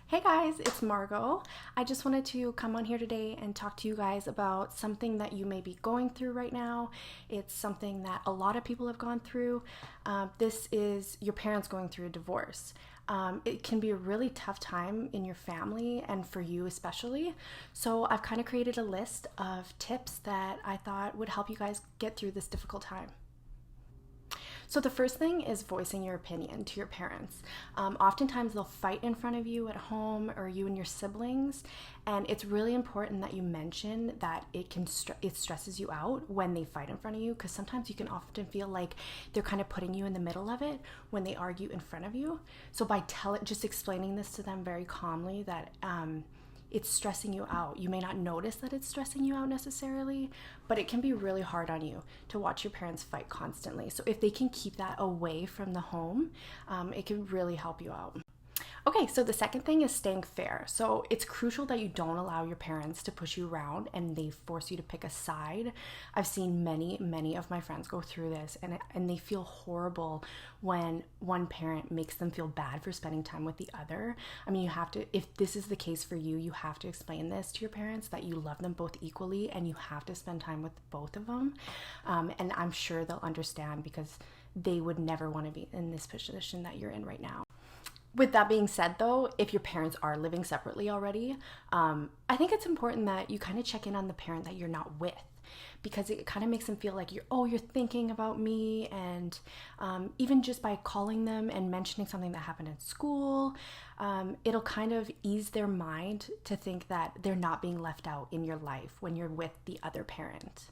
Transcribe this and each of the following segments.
Hey guys, it's Margot. I just wanted to come on here today and talk to you guys about something that you may be going through right now. It's something that a lot of people have gone through. This is your parents going through a divorce. It can be a really tough time in your family and for you especially. So I've kind of created a list of tips that I thought would help you guys get through this difficult time. So the first thing is voicing your opinion to your parents. Oftentimes they'll fight in front of you at home or you and your siblings, and it's really important that you mention that it stresses you out when they fight in front of you, because sometimes you can often feel like they're kind of putting you in the middle of it when they argue in front of you. So by just explaining this to them very calmly that it's stressing you out. You may not notice that it's stressing you out necessarily, but it can be really hard on you to watch your parents fight constantly. So if they can keep that away from the home, it can really help you out. Okay, so the second thing is staying fair. So it's crucial that you don't allow your parents to push you around and they force you to pick a side. I've seen many of my friends go through this, and they feel horrible when one parent makes them feel bad for spending time with the other. I mean, you have to, if this is the case for you, you have to explain this to your parents that you love them both equally and you have to spend time with both of them. And I'm sure they'll understand, because they would never want to be in this position that you're in right now. With that being said, though, if your parents are living separately already, I think it's important that you kind of check in on the parent that you're not with, because it kind of makes them feel like you're thinking about me. And even just by calling them and mentioning something that happened in school, it'll kind of ease their mind to think that they're not being left out in your life when you're with the other parent.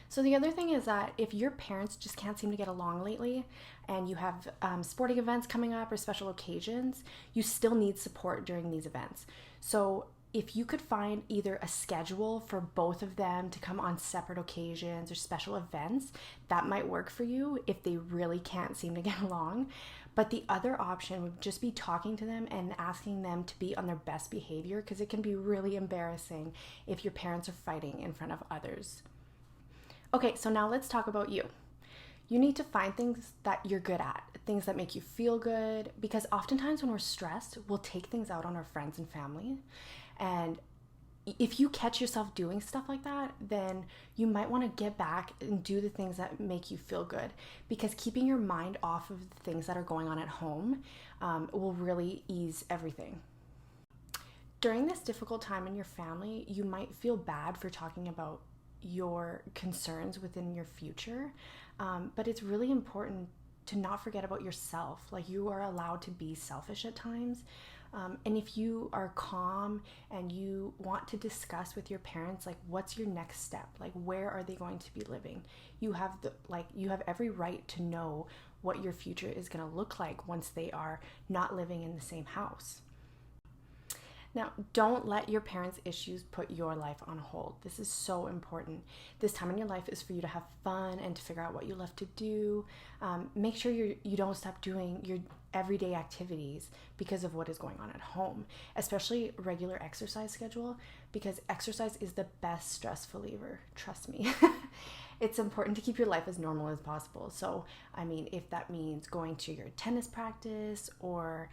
So the other thing is that if your parents just can't seem to get along lately and you have sporting events coming up or special occasions, you still need support during these events. So if you could find either a schedule for both of them to come on separate occasions or special events, that might work for you if they really can't seem to get along. But the other option would just be talking to them and asking them to be on their best behavior, because it can be really embarrassing if your parents are fighting in front of others. Okay, so now let's talk about you. You need to find things that you're good at, things that make you feel good, because oftentimes when we're stressed, we'll take things out on our friends and family. And if you catch yourself doing stuff like that, then you might want to get back and do the things that make you feel good, because keeping your mind off of the things that are going on at home will really ease everything. During this difficult time in your family, you might feel bad for talking about your concerns within your future, but it's really important to not forget about yourself. Like, you are allowed to be selfish at times, and if you are calm and you want to discuss with your parents, like, what's your next step, like where are they going to be living, you have every right to know what your future is going to look like once they are not living in the same house. Now, don't let your parents' issues put your life on hold. This is so important. This time in your life is for you to have fun and to figure out what you love to do. Make sure you don't stop doing your everyday activities because of what is going on at home, especially regular exercise schedule, because exercise is the best stress reliever. Trust me. It's important to keep your life as normal as possible. So, I mean, if that means going to your tennis practice or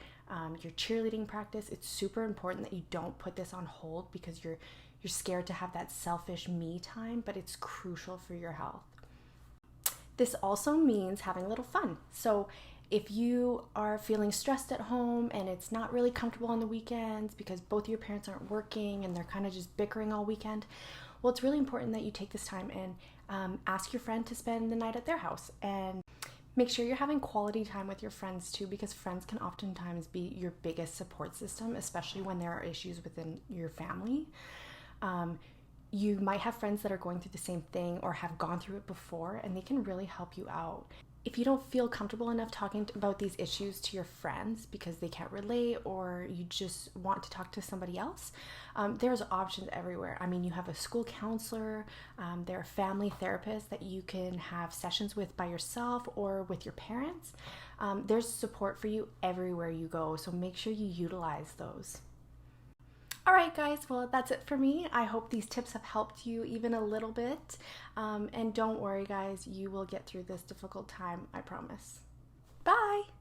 your cheerleading practice, it's super important that you don't put this on hold, because you're scared to have that selfish me time, but it's crucial for your health. This also means having a little fun. So if you are feeling stressed at home and it's not really comfortable on the weekends because both of your parents aren't working and they're kind of just bickering all weekend, well, it's really important that you take this time and ask your friend to spend the night at their house, and make sure you're having quality time with your friends too, because friends can oftentimes be your biggest support system, especially when there are issues within your family. You might have friends that are going through the same thing or have gone through it before, and they can really help you out. If you don't feel comfortable enough talking about these issues to your friends because they can't relate, or you just want to talk to somebody else, there's options everywhere. I mean, you have a school counselor, there are family therapists that you can have sessions with by yourself or with your parents. There's support for you everywhere you go, so make sure you utilize those. All right, guys, well, that's it for me. I hope these tips have helped you even a little bit. And don't worry, guys, you will get through this difficult time, I promise. Bye!